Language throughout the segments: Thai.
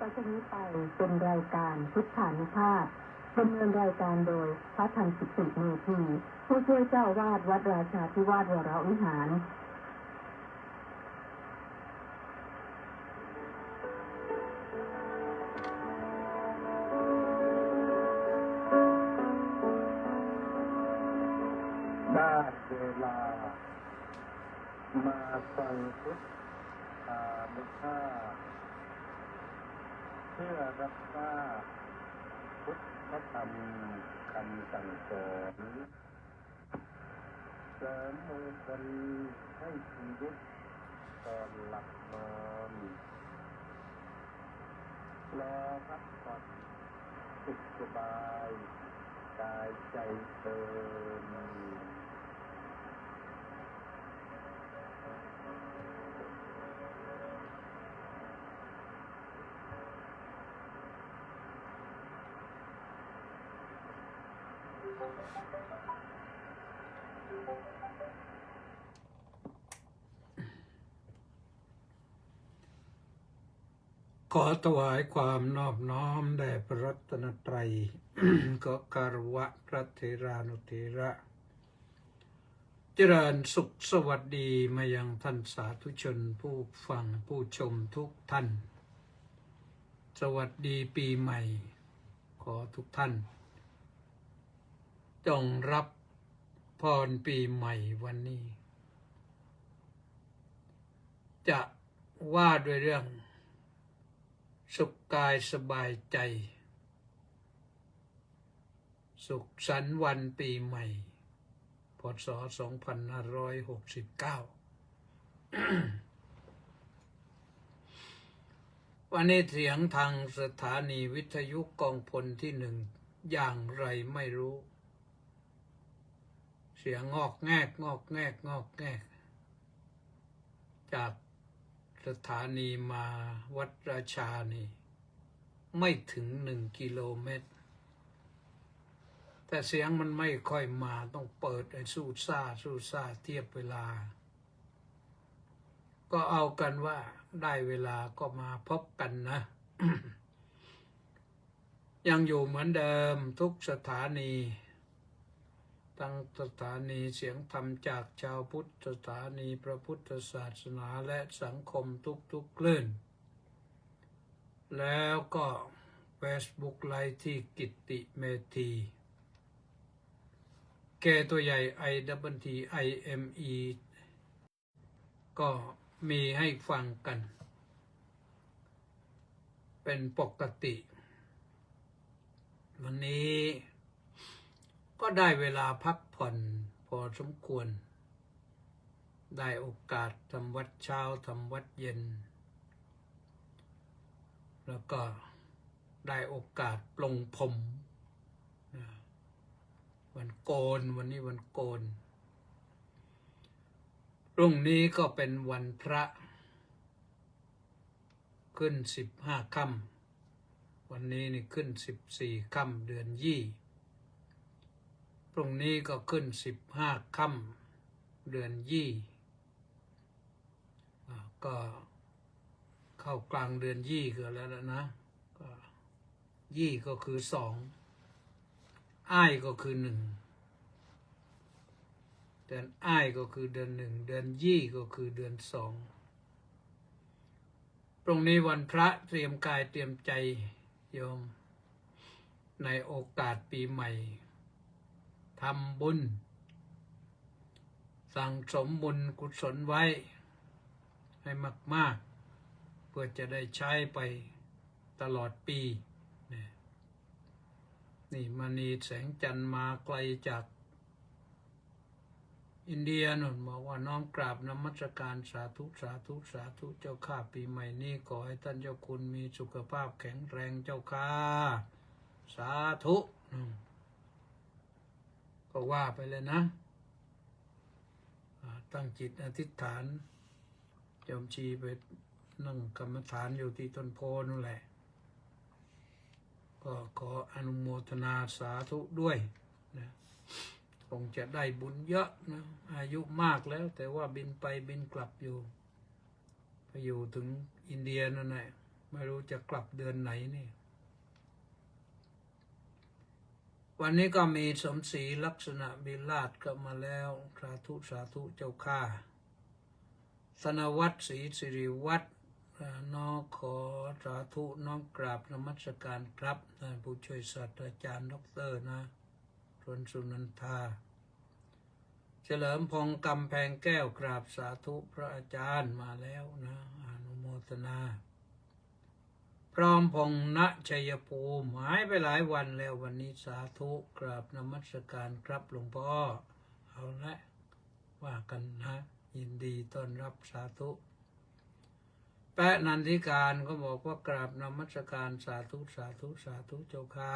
ต่อจากนี้ไปเป็นรายการพุทธานุภาพดำเนินรายการโดยพระทันสิติเมธีผู้ช่วยเจ้าวาดวัดราชาธิวาสวรวิหารได้เวลามาฟังพุทธานุภาพเพื่อรับทราบพุทธธรรมคำสั่งสอนเสริมมงคลให้ชีวิตตอนหลับนอนรอพักผ่อนสุขสบายกายใจเติมขอถวายความนอบน้อมแด่พระรัตนตรัย ขอคารวะพระเถรานุเถระเจริญสุขสวัสดีมายังท่านสาธุชนผู้ฟังผู้ชมทุกท่าน สวัสดีปีใหม่ขอทุกท่านจงรับพรปีใหม่วันนี้ จะว่าด้วยเรื่องสุขกายสบายใจสุขสันต์วันปีใหม่พศ 2569 วันนี้เสียงทางสถานีวิทยุกองพลที่หนึ่งอย่างไรไม่รู้เสียงงอกแงกงอกแงกงอกแงกจากสถานีมาวัดราชานี่ไม่ถึง1 กิโลเมตรแต่เสียงมันไม่ค่อยมาต้องเปิดไอ้สู้ซ่าเทียบเวลาก็เอากันว่าได้เวลาก็มาพบกันนะ ยังอยู่เหมือนเดิมทุกสถานีทั้งสถานีเสียงธรรมจากชาวพุทธสถานีพระพุทธศาสนาและสังคมทุกๆคลื่นแล้วก็ Facebook ไลฟ์ที่กิตติเมธีแกตัวใหญ่ IWTIME ก็มีให้ฟังกันเป็นปกติวันนี้ก็ได้เวลาพักผ่อนพอสมควรได้โอกาสทำวัดเช้าทำวัดเย็นแล้วก็ได้โอกาสปลงผมวันโกนวันนี้วันโกนพรุ่งนี้ก็เป็นวันพระขึ้น15 ค่ำวันนี้นี่ขึ้น14 ค่ำเดือนยี่พรุ่งนี้ก็ขึ้น15 ค่ำเดือนยี่ก็เข้ากลางเดือนยี่ก็แล้วนะก็ยี่ก็คือ2อ้ายก็คือ1เดือนอ้ายก็คือเดือน1เดือนยี่ก็คือเดือน2พรุ่งนี้วันพระเตรียมกายเตรียมใจโยมในโอกาสปีใหม่ทำบุญสั่งสมบุญกุศลไว้ให้มากๆเพื่อจะได้ใช้ไปตลอดปีนี่มณีแสงจันทร์มาไกลจากอินเดียนนบอกว่าน้อมกราบนมัสการสาธุสาธุสาธุเจ้าข้าปีใหม่นี้ขอให้ท่านเจ้าคุณมีสุขภาพแข็งแรงเจ้าข้าสาธุก็ว่าไปเลยนะตั้งจิตอธิษฐานโยมชีไปนั่งกรรมฐานอยู่ที่ต้นโพนั่นแหละก็ขออนุโมทนาสาธุด้วยนะคงจะได้บุญเยอะนะอายุมากแล้วแต่ว่าบินไปบินกลับอยู่ไปอยู่ถึงอินเดียนั่นแหละ ไม่รู้จะกลับเดือนไหนนี่วันนี้ก็มีสมศรีลักษณะบิลาศก็มาแล้วสาธุสาธุเจ้าข้าธนวัฒน์ศรีสิริวัฒน์น้องขอสาธุน้องกราบนมัสการครับผู้ช่วยศาสตราจารย์ดร.นะรวนสุนันทาเฉลิมพงษ์กำแพงแก้วกราบสาธุพระอาจารย์มาแล้วนะอนุโมทนาพร้อมพงษ์ณชัยภูมิหายไปหลายวันแล้ววันนี้สาธุกราบนมัสการครับหลวงพ่อเอาละว่ากันนะยินดีต้อนรับสาธุแปะนันทิการก็บอกว่ากราบนมัสการสาธุสาธุสาธุเจ้าค่ะ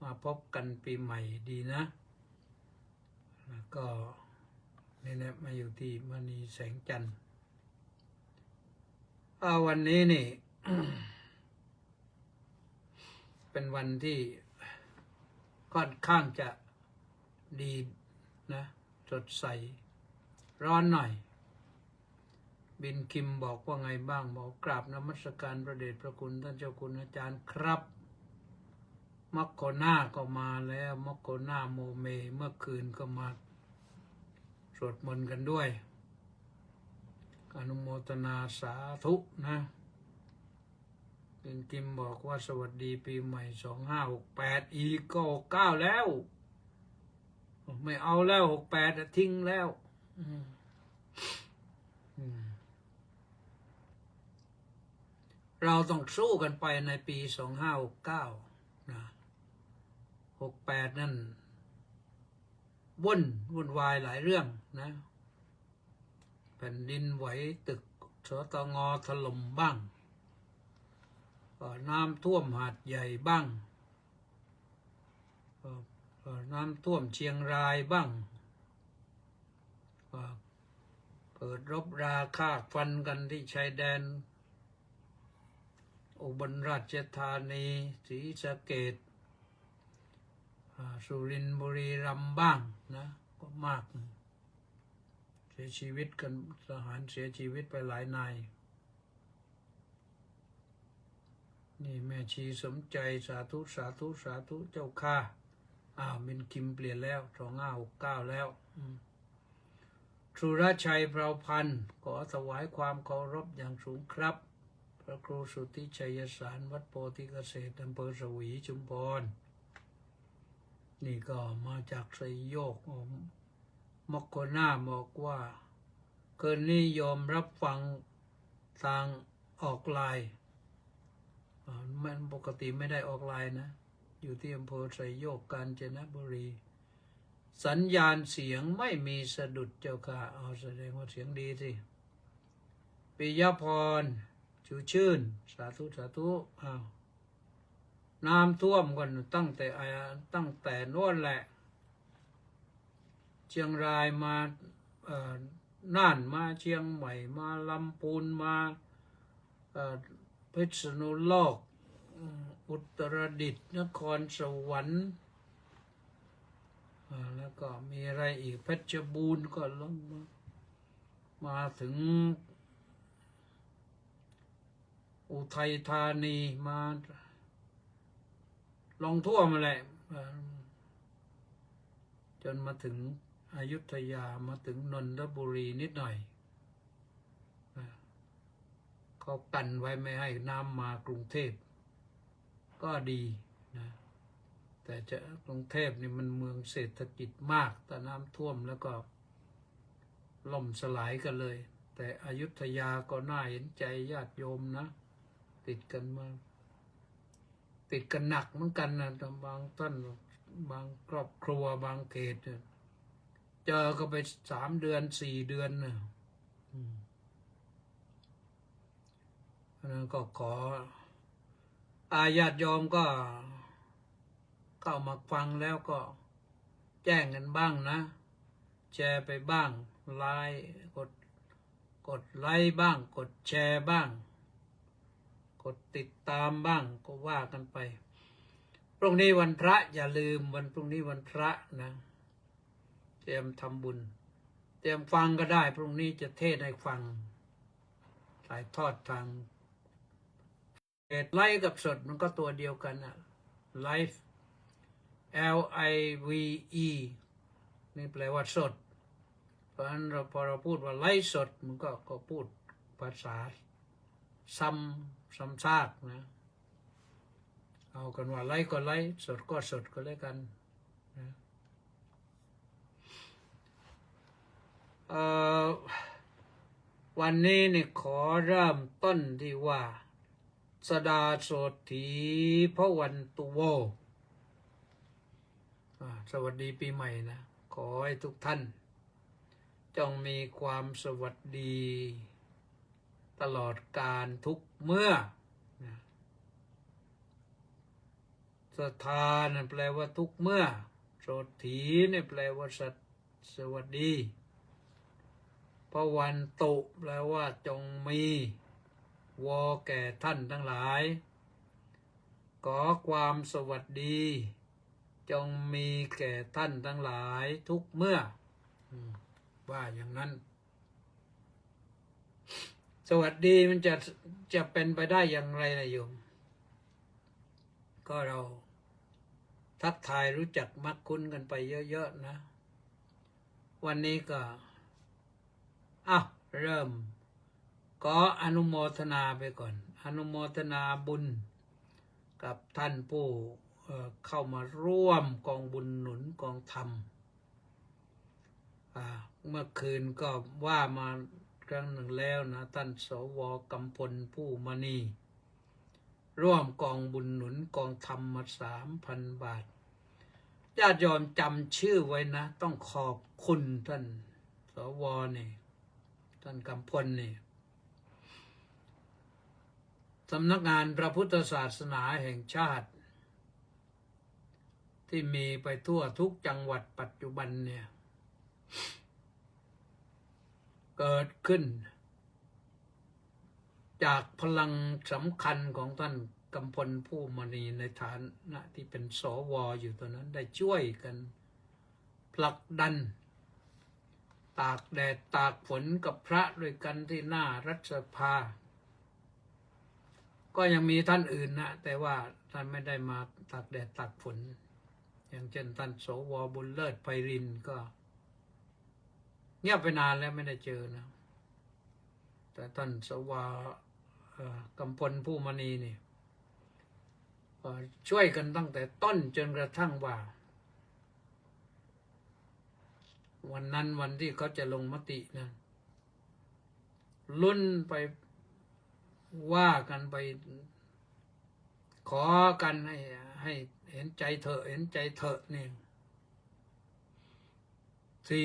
มาพบกันปีใหม่ดีนะแล้วก็นี่นะมาอยู่ที่มณีแสงจันทร์วันนี้นี่ เป็นวันที่ค่อนข้างจะดีนะสดใสร้อนหน่อยบินคิมบอกว่าไงบ้างบอกกราบนมัสการพระเดชพระคุณท่านเจ้าคุณอาจารย์ครับมัคโคนาก็มาแล้วมัคโคนาโมเมเมื่อคืนก็มาสวดมนต์กันด้วยอนุโมทนาสาธุนะบินคิมบอกว่าสวัสดีปีใหม่2568อีกก็69แล้วไม่เอาแล้ว68ทิ้งแล้วเราต้องสู้กันไปในปี2569นะ68นั่นวุ่นวายหลายเรื่องนะแผ่นดินไหวตึกสตง.ถล่มบ้างน้ำท่วมหาดใหญ่บ้างน้ำท่วมเชียงรายบ้างเปิดรบราฆ่าฟันกันที่ชายแดนอุบลราชธานีศรีสะเกษสุรินทร์บุรีรัมย์บ้างนะก็มากเสียชีวิตกันทหารเสียชีวิตไปหลายนายนี่แม่ชีสมใจสาธุสาธุสาธุเจ้าข้ามินคิมเปลี่ยนแล้ว2569แล้วสุรชัยเผ่าพันธ์ขอถวายความเคารพอย่างสูงครับพระครูสุทธิชัยสารวัดโพธิเกษตรอำเภอสวีชุมพรนี่ก็มาจากไสยโยกมัคโคนาบอกว่าคืนนี้ยอมรับฟังทางออกไลน์มันปกติไม่ได้ออกไลน์นะอยู่ที่อำเภอไสยโยกกาญจนบุรีสัญญาณเสียงไม่มีสะดุดเจ้าค่ะแสดงว่าเสียงดีสิปิยพรชูชื่นสาธุสาธุน้ำท่วมกันตั้งแต่โน่นแหละเชียงรายมาน่านมาเชียงใหม่มาลำพูนมาพิษณุโลกอุตรดิตถ์นครสวรรค์แล้วก็มีอะไรอีกเพชรบูรณ์ก็ลงมาถึงอุทัยธานีมาลงทั่วมาแหละจนมาถึงอยุธยามาถึงนนทบุรีนิดหน่อยเขากันไว้ไม่ให้น้ำมากรุงเทพก็ดีนะแต่กรุงเทพนี่มันเมืองเศรษฐกิจมากแต่น้ำท่วมแล้วก็ล่มสลายกันเลยแต่อยุธยาก็น่าเห็นใจญาติโยมนะติดกันหนักเหมือนกันนะบางท่านบางครอบครัวบางเขตเจอก็ไป3 เดือน 4 เดือนนะเพราะนั้นก็ขอญาติโยมก็เข้ามาฟังแล้วก็แจ้งกันบ้างนะแชร์ไปบ้างไลค์กดไลค์บ้างกดแชร์บ้างกดติดตามบ้างก็ว่ากันไปพรุ่งนี้วันพระอย่าลืมวันพรุ่งนี้วันพระนะเตรียมทำบุญเตรียมฟังก็ได้พรุ่งนี้จะเทศน์ให้ฟังถ่ายทอดทาง ไลฟ์กับสดมันก็ตัวเดียวกันอะไลฟ์ LIVE นี่แปลว่าสดเพราะฉะนั้นพอเราพูดว่าไลฟ์สดมันก็พูดภาษาซ้ำซากนะเอากันว่าไลฟ์ก็ไลฟ์สดก็สดก็แล้วกันนะวันนี้นี่ขอเริ่มต้นที่ว่าสดาโสถีพระวันตุโวสวัสดีปีใหม่นะขอให้ทุกท่านจงมีความสวัสดีตลอดกาลทุกเมื่อสถานนั่นแปลว่าทุกเมื่อโสถีนี่แปลว่าสวัสดีพระวันตุแปลว่าจงมีวอแก่ท่านทั้งหลายขอความสวัสดีจงมีแก่ท่านทั้งหลายทุกเมื่อว่าอย่างนั้นสวัสดีมันจะเป็นไปได้อย่างไรนะโยมก็เราทักทายรู้จักมักคุ้นกันไปเยอะๆนะวันนี้ก็เริ่มก็อนุโมทนาไปก่อนอนุโมทนาบุญกับท่านผู้เข้ามาร่วมกองบุญหนุนกองธรรมเมื่อคืนก็ว่ามาครั้งหนึ่งแล้วนะท่านสว.กำพลผู้มณีร่วมกองบุญหนุนกองธรรมมา 3,000 บาทญาติโยมจำชื่อไว้นะต้องขอบคุณท่านสว.นี่ท่านกำพลนี่สำนักงานพระพุทธศาสนาแห่งชาติที่มีไปทั่วทุกจังหวัดปัจจุบันเนี่ยเกิดขึ้นจากพลังสำคัญของท่านกำพลผู้มณีในฐานะที่เป็นสว.อยู่ตอนนั้นได้ช่วยกันผลักดันตากแดดตากฝนกับพระด้วยกันที่หน้ารัฐสภาก็ยังมีท่านอื่นนะแต่ว่าท่านไม่ได้มาตากแดดตากฝนอย่างเช่นท่านสว.บุญเลิศไพรินทร์ก็เงียบไปนานแล้วไม่ได้เจอนะแต่ท่านสว.กำพลผู้มณีนี่ช่วยกันตั้งแต่ต้นจนกระทั่งว่าวันนั้นวันที่เขาจะลงมตินะลุ้นไปว่ากันไปขอกันให้เห็นใจเถอะเห็นใจเถอะนี่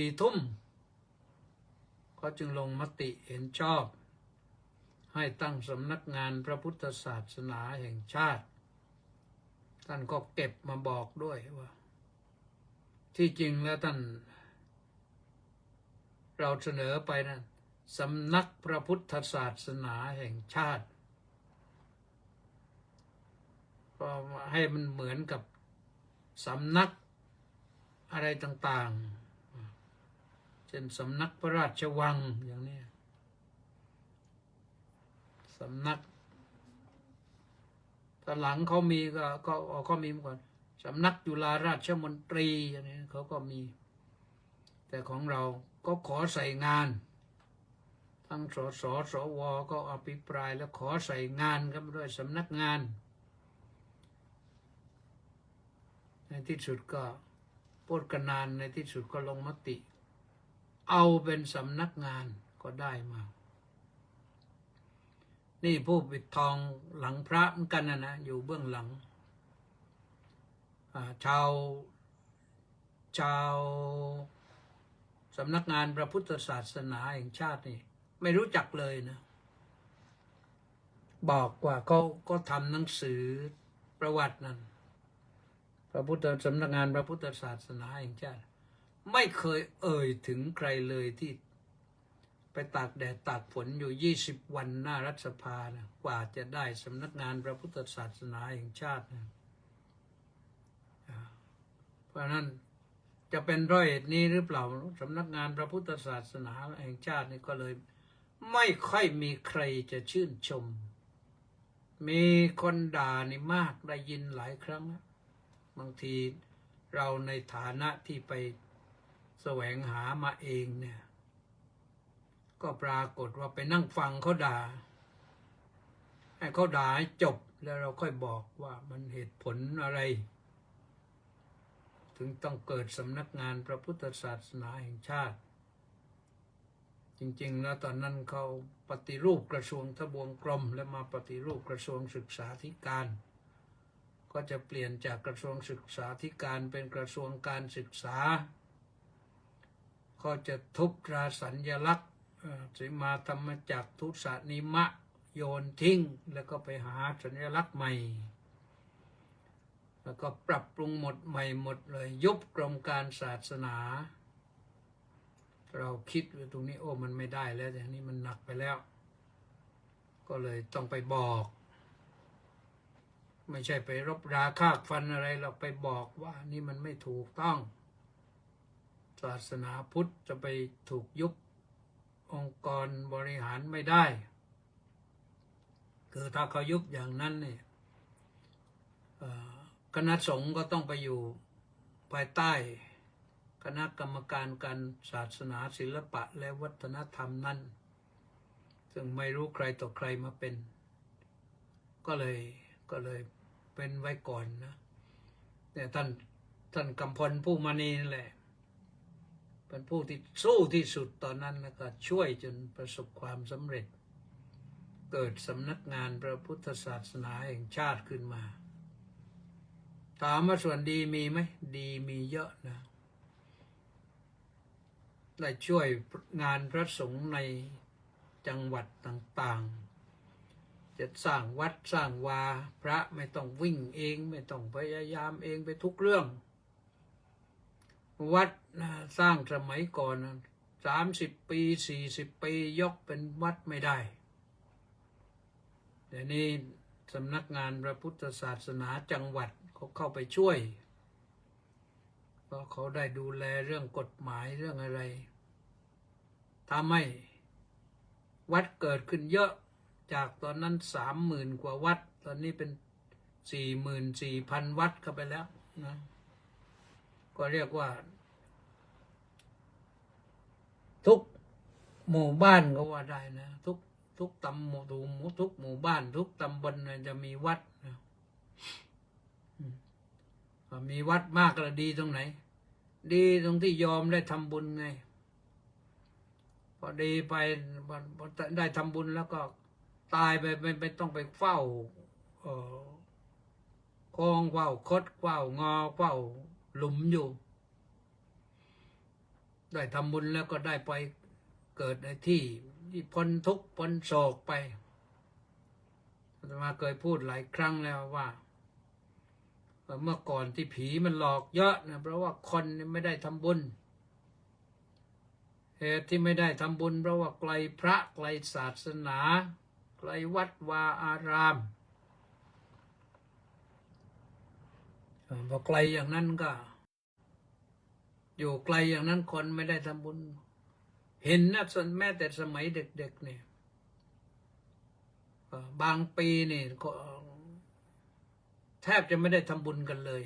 4 ทุ่มเขาจึงลงมติเห็นชอบให้ตั้งสำนักงานพระพุทธศาสนาแห่งชาติท่านก็เก็บมาบอกด้วยว่าที่จริงแล้วท่านเราเสนอไปนะสำนักพระพุทธศาสนาแห่งชาติก็ให้มันเหมือนกับสำนักอะไรต่างๆเช่นสำนักพระราชวังอย่างนี้สำนักตอนหลังเขามีก็มีมาก่อนสำนักจุฬาราชมนตรีอย่างนี้เขาก็มีแต่ของเราก็ขอใส่งานทั้งสสสวก็อภิปรายแล้วขอใส่งานกันด้วยสำนักงานในที่สุดก็พูดกันนานในที่สุดก็ลงมติเอาเป็นสำนักงานก็ได้มานี่ผู้ปิดทองหลังพระเหมือนกันนะอยู่เบื้องหลังชาวสำนักงานพระพุทธศาสนาแห่งชาตินี่ไม่รู้จักเลยนะบอกว่าเขาก็ทำหนังสือประวัตินั้นพระพุทธสำนักงานพระพุทธศาสนาแห่งชาติไม่เคยเอ่ยถึงใครเลยที่ไปตากแดดตากฝนอยู่20 วันหน้ารัฐสภานะกว่าจะได้สำนักงานพระพุทธศาสนาแห่งชาตินะเพราะนั้นจะเป็นเพราะเหตุนี้หรือเปล่าสำนักงานพระพุทธศาสนาแห่งชาตินี่ก็เลยไม่ค่อยมีใครจะชื่นชม มีคนด่านี่มากได้ยินหลายครั้งแล้วบางทีเราในฐานะที่ไปแสวงหามาเองเนี่ยก็ปรากฏว่าไปนั่งฟังเขาด่าให้เขาด่าให้จบแล้วเราค่อยบอกว่ามันเหตุผลอะไรถึงต้องเกิดสำนักงานพระพุทธศาสนาแห่งชาติจริงๆแล้วตอนนั้นเขาปฏิรูปกระทรวงทบวงกรมและมาปฏิรูปกระทรวงศึกษาธิการก็จะเปลี่ยนจากกระทรวงศึกษาธิการเป็นกระทรวงการศึกษาก็จะทุบตราสัญลักษณ์สิมาธรรมจักรทุสานิมะโยนทิ้งแล้วก็ไปหาสัญลักษณ์ใหม่แล้วก็ปรับปรุงหมดใหม่หมดเลยยุบกรมการศาสนาเราคิดว่าตรงนี้โอ้มันไม่ได้แล้วแต่นี้มันหนักไปแล้วก็เลยต้องไปบอกไม่ใช่ไปรบราฆ่าฟันอะไรเราไปบอกว่านี่มันไม่ถูกต้องศาสนาพุทธจะไปถูกยุบองค์กรบริหารไม่ได้คือถ้าเขายุบอย่างนั้นเนี่ยคณะสงฆ์ก็ต้องไปอยู่ภายใต้คณะกรรมการการศาสนาศิลปะและวัฒนธรรมนั้นซึ่งไม่รู้ใครต่อใครมาเป็นก็เลยเป็นไว้ก่อนนะแต่ท่านกำพลผู้มณีนั่นแหละเป็นผู้ที่สู้ที่สุดตอนนั้นแล้วก็ช่วยจนประสบความสำเร็จเกิดสำนักงานพระพุทธศาสนาแห่งชาติขึ้นมาถามว่าส่วนดีมีไหมดีมีเยอะนะได้ช่วยงานพระสงฆ์ในจังหวัดต่างๆจะสร้างวัดสร้างวาพระไม่ต้องวิ่งเองไม่ต้องพยายามเองไปทุกเรื่องวัดสร้างสมัยก่อน30 ปี40 ปียกเป็นวัดไม่ได้แต่นี่สำนักงานพระพุทธศาสนาจังหวัดเขาเข้าไปช่วยเพราะเขาได้ดูแลเรื่องกฎหมายเรื่องอะไรทำให้วัดเกิดขึ้นเยอะจากตอนนั้น30,000 กว่าวัดตอนนี้เป็น44,000 วัดเข้าไปแล้วนะก็เรียกว่าทุกหมู่บ้านก็ว่าได้นะทุกตำหมู่ทุกหมู่บ้านทุกตำบลจะมีวัดนะมีวัดมากแล้วดีตรงไหนดีตรงที่ยอมได้ทำบุญไงพอดีไปได้ทำบุญแล้วก็ตายไปไม่ต้องไปเฝ้าคลองเฝ้าคดเฝ้างอเฝ้าหลุมอยู่ได้ทำบุญแล้วก็ได้ไปเกิดในที่พ้นทุกข์พ้นโศกไปอาตมาเคยพูดหลายครั้งแล้วว่าเมื่อก่อนที่ผีมันหลอกเยอะนะเพราะว่าคนไม่ได้ทำบุญเหตุที่ไม่ได้ทำบุญเพราะว่าไกลพระไกลศาสนาไกลวัดวาอารามพอไกลอย่างนั้นก็อยู่ไกลอย่างนั้นคนไม่ได้ทำบุญเห็นนะแม้แต่สมัยเด็กๆเนี่ยบางปีนี่แทบจะไม่ได้ทำบุญกันเลย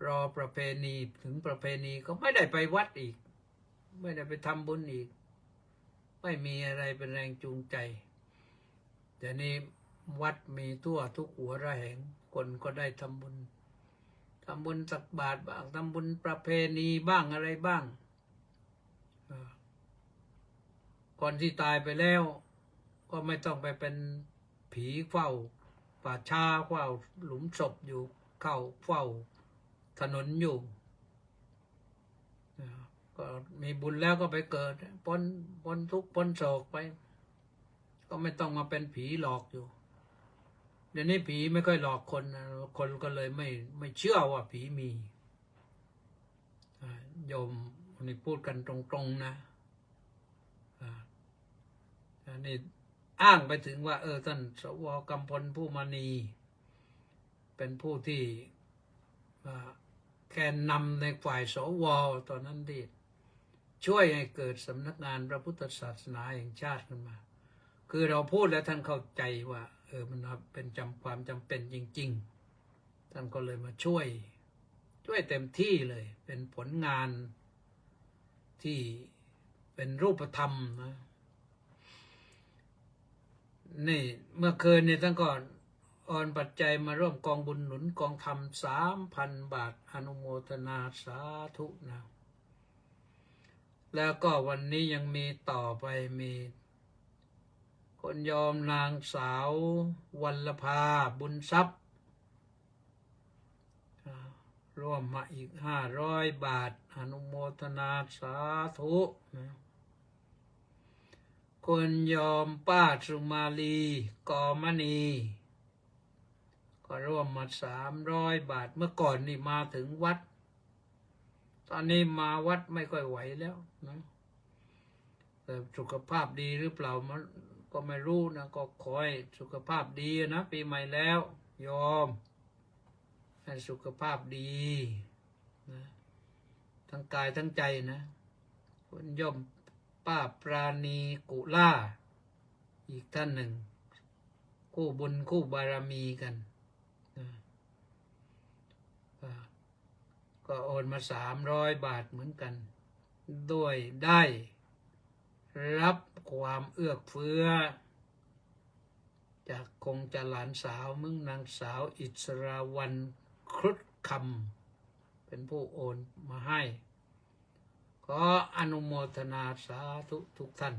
รอประเพณีถึงประเพณีก็ไม่ได้ไปวัดอีกไม่ได้ไปทำบุญอีกไม่มีอะไรเป็นแรงจูงใจแต่นี้วัดมีทั่วทุกหัวระแหงคนก็ได้ทำบุญตักบาตรบ้างทำบุญประเพณีบ้างอะไรบ้างคนที่ตายไปแล้วก็ไม่ต้องไปเป็นผีเฝ้าป่าช้าเฝ้าหลุมศพอยู่เข้าเฝ้าถนนอยู่ก็มีบุญแล้วก็ไปเกิดพ้นทุกข์พ้นโศกไปก็ไม่ต้องมาเป็นผีหลอกอยู่เดี๋ยวนี้ผีไม่ค่อยหลอกคนก็เลยไม่เชื่อว่าผีมีโยมนี่พูดกันตรงๆนะนี่อ้างไปถึงว่าท่านสว.กำพลผู้มณีเป็นผู้ที่แกนนำในฝ่ายสว.ตอนนั้นที่ช่วยให้เกิดสำนักงานพระพุทธศาสนาแห่งชาติขึ้นมาคือเราพูดแล้วท่านเข้าใจว่า มันเป็นความจำเป็นจริงๆท่านก็เลยมาช่วยเต็มที่เลย เป็นผลงานที่เป็นรูปธรรมนะนี่เมื่อคืนนี่ท่านก็โอนปัจจัยมาร่วมกองบุญหนุนกองธรรม 3,000 บาทอนุโมทนาสาธุนะแล้วก็วันนี้ยังมีต่อไปมีคนยอมนางสาววัลภาบุญทรัพย์ร่วมมาอีก500 บาทอนุโมทนาสาธุนะคนยอมป้าสุมาลีกอมณีก็ร่วมมา300 บาทเมื่อก่อนนี่มาถึงวัดตอนนี้มาวัดไม่ค่อยไหวแล้วนะแต่สุขภาพดีหรือเปล่ามันก็ไม่รู้นะก็ขอให้สุขภาพดีนะปีใหม่แล้วยอมให้สุขภาพดีนะทั้งกายทั้งใจนะคุณย่อมป้าปราณีกุล่าอีกท่านหนึ่งคู่บุญคู่บารมีกันนะก็โอนมา300 บาทเหมือนกันด้วยได้รับความเอื้อเฟื้อจากคงจะหลานสาวมึงนางสาวอิสราวันครุฑคำเป็นผู้โอนมาให้ขออนุโมทนาสาธุทุกท่าน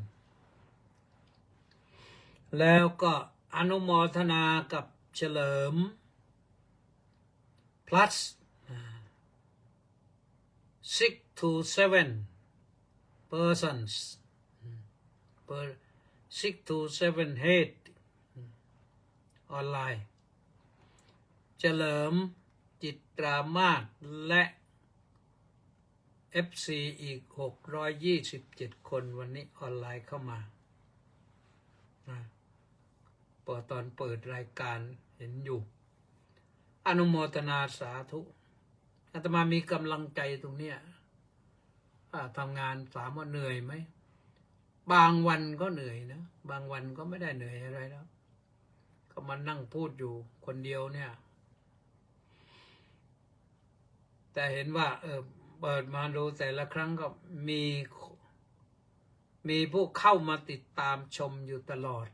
แล้วก็อนุโมทนากับเฉลิม plus 6 to 7 persons per 6 to 7 head ออนไลน์เฉลิมจิตรามาศและ FC อีก627 คนวันนี้ออนไลน์เข้ามาตอนเปิดรายการเห็นอยู่อนุโมทนาสาธุอาตมามีกำลังใจตรงเนี้ยทำงานถามว่าเหนื่อยไหมบางวันก็เหนื่อยนะบางวันก็ไม่ได้เหนื่อยอะไรแล้วก็มานั่งพูดอยู่คนเดียวเนี่ยแต่เห็นว่าเปิดมาดูแต่ละครั้งก็มีผู้เข้ามาติดตามชมอยู่ตลอด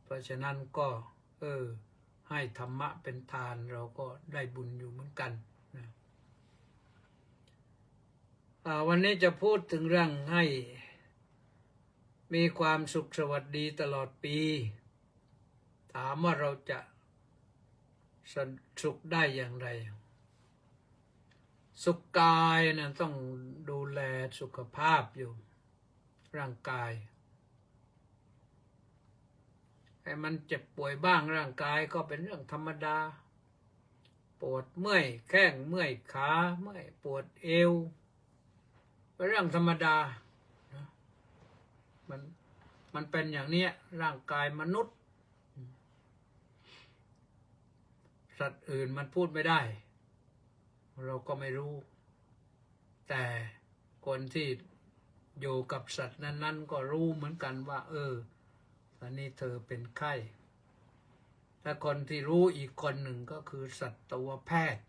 เพราะฉะนั้นก็ให้ธรรมะเป็นทานเราก็ได้บุญอยู่เหมือนกันนะวันนี้จะพูดถึงเรื่องให้มีความสุขสวัสดีตลอดปีถามว่าเราจะสุขได้อย่างไรสุขกายนะต้องดูแลสุขภาพอยู่ร่างกายให้มันเจ็บป่วยบ้างร่างกายก็เป็นเรื่องธรรมดาปวดเมื่อยแข้งเมื่อยขาเมื่อยปวดเอวเป็นเรื่องธรรมดานะมันเป็นอย่างนี้ร่างกายมนุษย์สัตว์อื่นมันพูดไม่ได้เราก็ไม่รู้แต่คนที่อยู่กับสัตว์นั้นๆก็รู้เหมือนกันว่าตอนนี้เธอเป็นไข้แต่คนที่รู้อีกคนหนึ่งก็คือสัตวแพทย์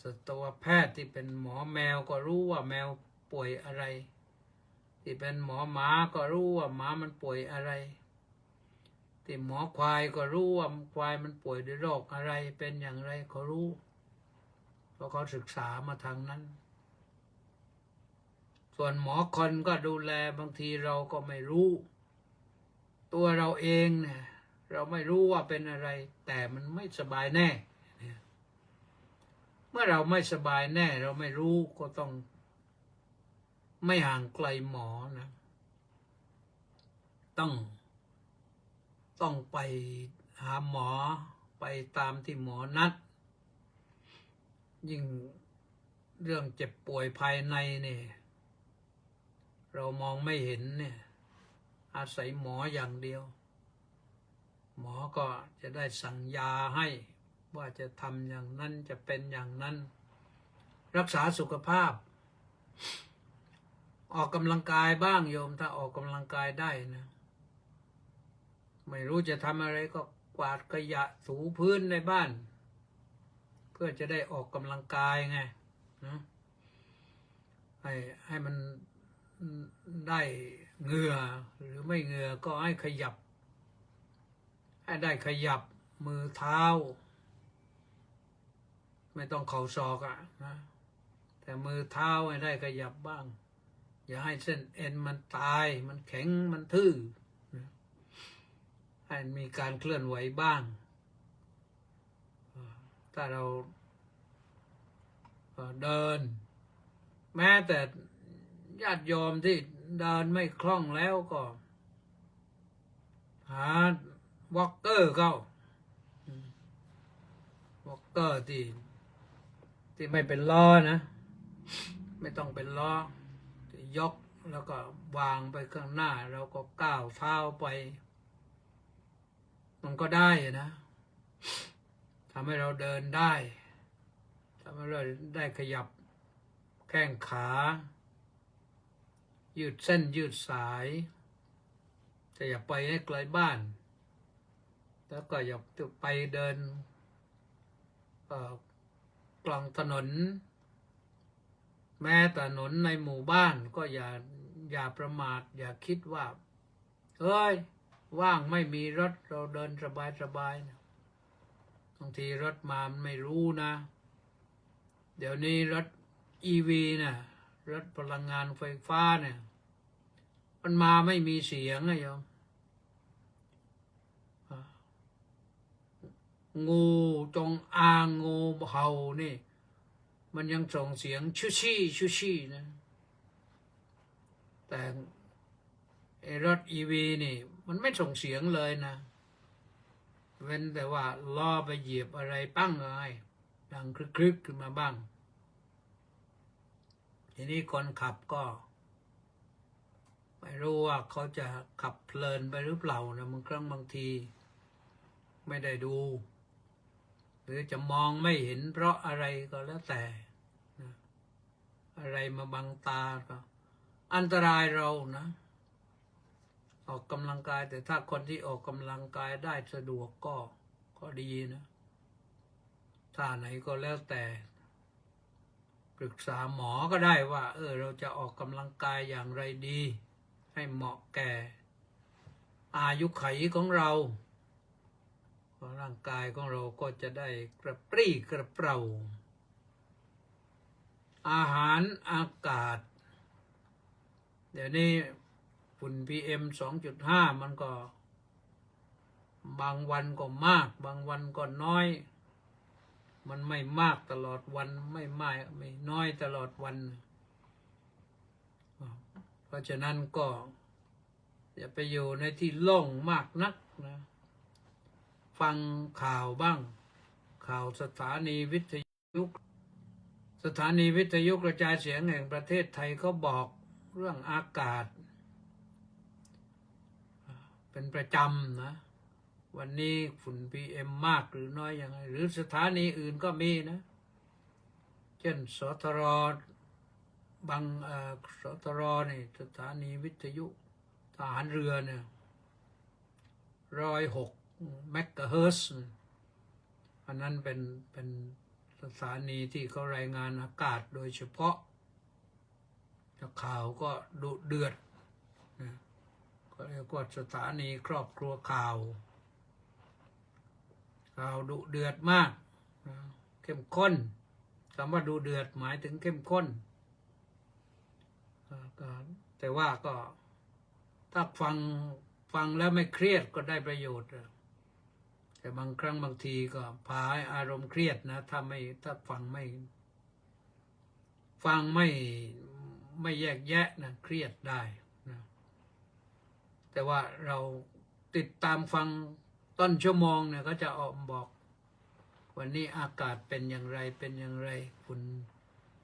สัตวแพทย์ที่เป็นหมอแมวก็รู้ว่าแมวป่วยอะไรที่เป็นหมอหมาก็รู้ว่าหมามันป่วยอะไรที่หมอควายก็รู้ว่าควายมันป่วยด้วยโรคอะไรเป็นอย่างไรเขารู้เพราะเขาศึกษามาทางนั้นส่วนหมอคนก็ดูแลบางทีเราก็ไม่รู้ตัวเราเองเนี่ยเราไม่รู้ว่าเป็นอะไรแต่มันไม่สบายแน่เมื่อเราไม่สบายแน่เราไม่รู้ก็ต้องไม่ห่างไกลหมอนะต้องไปหาหมอไปตามที่หมอนัดยิ่งเรื่องเจ็บป่วยภายในเนี่ยเรามองไม่เห็นเนี่ยอาศัยหมออย่างเดียวหมอก็จะได้สั่งยาให้ว่าจะทำอย่างนั้นจะเป็นอย่างนั้นรักษาสุขภาพออกกำลังกายบ้างโยมถ้าออกกำลังกายได้นะ ไม่รู้จะทำอะไรก็กวาดขยะถูพื้นในบ้าน เพื่อจะได้ออกกำลังกายไงนะให้มันได้เหงื่อหรือไม่เหงื่อก็ให้ขยับ ให้ได้ขยับมือเท้า ไม่ต้องเข่าศอกนะแต่มือเท้าให้ได้ขยับบ้าง อย่าให้เส้นเอ็นมันตายมันแข็งมันทื่อให้มีการเคลื่อนไหวบ้างถ้าเราเดินแม้แต่ญาติโยมที่เดินไม่คล่องแล้วก็หาวอล์กเกอร์เข้าวอล์กเกอร์ที่ไม่เป็นล้อนะ ไม่ต้องเป็นล้อยกแล้วก็วางไปข้างหน้าแล้วก็ก้าวเท้าไปมันก็ได้นะทำให้เราเดินได้ทำให้เราได้ขยับแข้งขายืดเส้นยืดสายแต่อย่าไปให้ไกลบ้านแล้วก็อย่าไปเดินกลางถนนแม้แต่ถนนในหมู่บ้านก็อย่าประมาทอย่าคิดว่าเฮ้ยว่างไม่มีรถเราเดินสบายนะบางทีรถมามันไม่รู้นะเดี๋ยวนี้รถ EV นะรถพลังงานไฟฟ้าเนี่ยมันมาไม่มีเสียงนะโยมงูจงอางงูเห่านี่มันยังส่งเสียงชูชี่นะแต่รถ EV นี่มันไม่ส่งเสียงเลยนะเว้นแต่ว่าล้อไปเหยียบอะไรปั้งเลยดังคลึกขึ้นมาบ้างทีนี้คนขับก็ไม่รู้ว่าเขาจะขับเพลินไปหรือเปล่านะบางทีไม่ได้ดูหรือจะมองไม่เห็นเพราะอะไรก็แล้วแต่นะอะไรมาบังตาก็อันตรายเรานะออกกำลังกายแต่ถ้าคนที่ออกกำลังกายได้สะดวกก็ดีนะท่าไหนก็แล้วแต่ปรึกษาหมอก็ได้ว่าเราจะออกกำลังกายอย่างไรดีให้เหมาะแก่อายุขัยของเราร่างกายของเราก็จะได้กระปรี้กระเปร่าอาหารอากาศเดี๋ยวนี้ฝุ่น PM 2.5 มันก็บางวันก็มากบางวันก็น้อยมันไม่มากตลอดวันไม่น้อยตลอดวันเพราะฉะนั้นก็อย่าไปอยู่ในที่โล่งมากนักนะฟังข่าวบ้างข่าวสถานีวิทยุกระจายเสียงแห่งประเทศไทยเขาบอกเรื่องอากาศเป็นประจำนะวันนี้ฝุ่น PM มากหรือน้อยยังไงหรือสถานีอื่นก็มีนะเช่นสทรบางสทรนี่สถานีวิทยุทหารเรือเนี่ย106 เมกะเฮิรตซ์อันนั้นเป็นสถานีที่เขารายงานอากาศโดยเฉพาะข่าวก็ดุเดือดนะก็เรียกว่าสถานีครอบครัวข่าวดุเดือดมากเข้มข้นคำว่าดุเดือดหมายถึงเข้มข้นแต่ว่าก็ถ้าฟังแล้วไม่เครียดก็ได้ประโยชน์แต่บางครั้งบางทีก็พาให้อารมณ์เครียดนะถ้าฟังไม่แยกแยะนะเครียดได้นะแต่ว่าเราติดตามฟังต้นชั่วโมงเนี่ยก็จะออกบอกวันนี้อากาศเป็นอย่างไรฝุ่น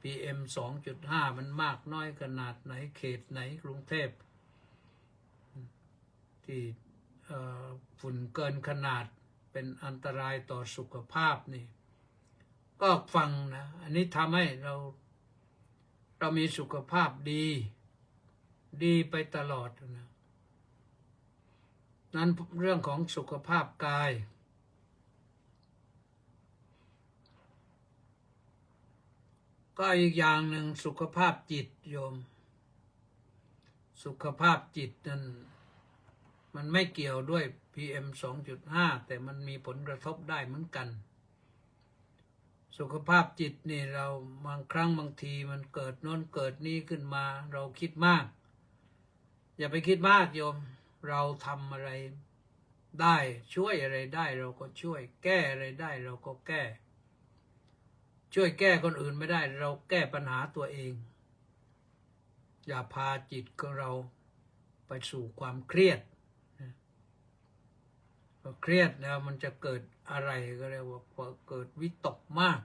PM 2.5 มันมากน้อยขนาดไหนเขตไหนกรุงเทพที่ฝุ่นเกินขนาดเป็นอันตรายต่อสุขภาพนี่ก็ฟังนะอันนี้ทำให้เรามีสุขภาพดีไปตลอดนะ นั้นเรื่องของสุขภาพกายก็อีกอย่างหนึ่งสุขภาพจิตโยมสุขภาพจิตนั้นมันไม่เกี่ยวด้วย PM 2.5 แต่มันมีผลกระทบได้เหมือนกันสุขภาพจิตนี่เราบางครั้งบางทีมันเกิดโน้นเกิดนี้ขึ้นมาเราคิดมากอย่าไปคิดมากโยมเราทำอะไรได้ช่วยอะไรได้เราก็ช่วยแก้อะไรได้เราก็แก้ช่วยแก้คนอื่นไม่ได้เราแก้ปัญหาตัวเองอย่าพาจิตของเราไปสู่ความเครียดพอเครียดแล้วมันจะเกิดอะไรก็เรียกว่าพอเกิดวิตกมาก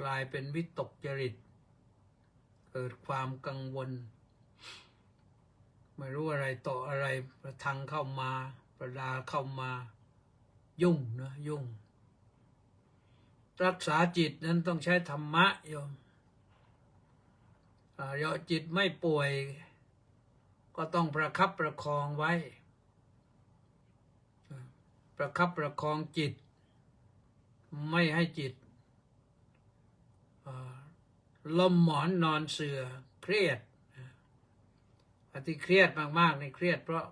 กลายเป็นวิตกจริตเกิดความกังวลไม่รู้อะไรต่ออะไรประทังเข้ามาประดาเข้ามายุ่งนะยุ่งรักษาจิตนั้นต้องใช้ธรรมะโยมจิตไม่ป่วยก็ต้องประคับประคองไว้ประคับประคองจิตไม่ให้จิตล้มหมอนนอนเสื่อเครียดที่เครียดมากๆในเครียดเพราะ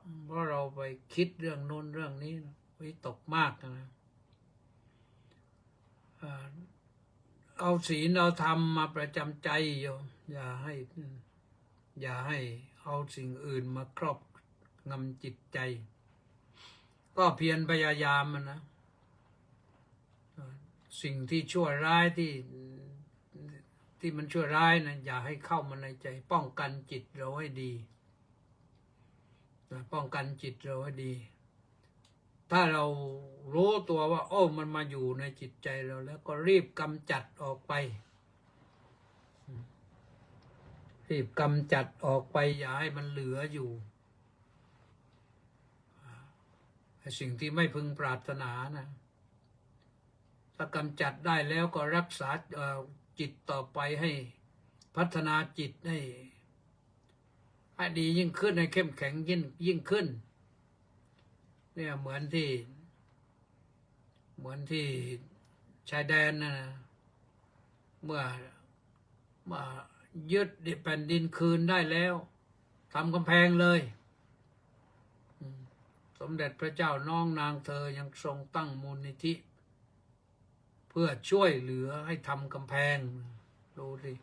เราไปคิดเรื่องโน้นเรื่องนี้วิตกมากนะเอาศีลเอาธรรมมาประจำใจโยมอย่าให้เอาสิ่งอื่นมาครอบงำจิตใจก็เพียรพยายามนะสิ่งที่ชั่วร้ายที่มันชั่วร้ายนะอย่าให้เข้ามาในใจป้องกันจิตเราให้ดีป้องกันจิตเราให้ดีถ้าเรารู้ตัวว่าโอ้มันมาอยู่ในจิตใจเราแล้วก็รีบกำจัดออกไปรีบกำจัดออกไปอย่าให้มันเหลืออยู่สิ่งที่ไม่พึงปรารถนานะถ้ากำจัดได้แล้วก็รักษาจิตต่อไปให้พัฒนาจิตให้ดียิ่งขึ้นให้เข้มแข็งยิ่งขึ้นเนี่ยเหมือนที่ชายแดนนะเมื่อยึดแผ่นดินคืนได้แล้วทำกำแพงเลยสมเด็จพระเจ้าน้องนางเธอยังทรงตั้งมูลนิธิเพื่อช่วยเหลือให้ทำกำแพงดูสิ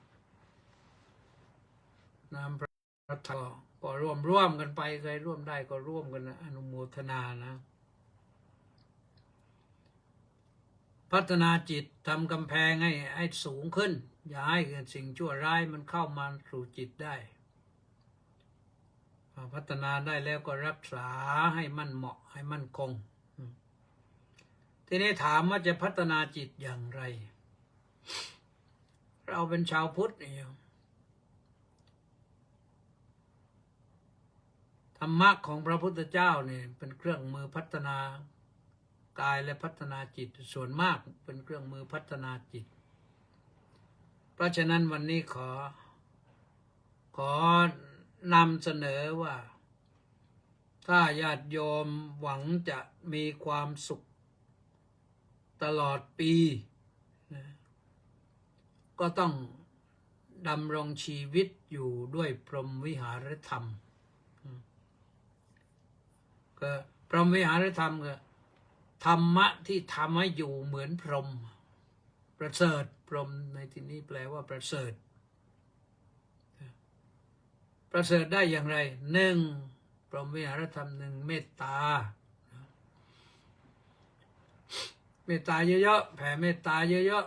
น้ำพระทัยก็ร่วมกันไปใครร่วมได้ก็ร่วมกันนะอนุโมทนานะพัฒนาจิตทำกำแพงให้สูงขึ้นอย่าให้สิ่งชั่วร้ายมันเข้ามาสู่จิตได้พัฒนาได้แล้วก็รักษาให้มั่นเหมาะให้มั่นคงทีนี้ถามว่าจะพัฒนาจิตอย่างไรเราเป็นชาวพุทธนี่ธรรมะของพระพุทธเจ้าเนี่ยเป็นเครื่องมือพัฒนากายและพัฒนาจิตส่วนมากเป็นเครื่องมือพัฒนาจิตเพราะฉะนั้นวันนี้ขอนำเสนอว่าถ้าญาติโยมหวังจะมีความสุขตลอดปีก็ต้องดำรงชีวิตอยู่ด้วยพรหมวิหารธรรมก็พรหมวิหารธรรมก็ธรรมะที่ทำให้อยู่เหมือนพรหมประเสริฐพรหมในที่นี้แปลว่าประเสริฐประเสริฐได้อย่างไรหนึ่งพรหมวิหารธรรมหนึ่งเมตตาเมตตาเยอะๆแผ่เมตตาเยอะ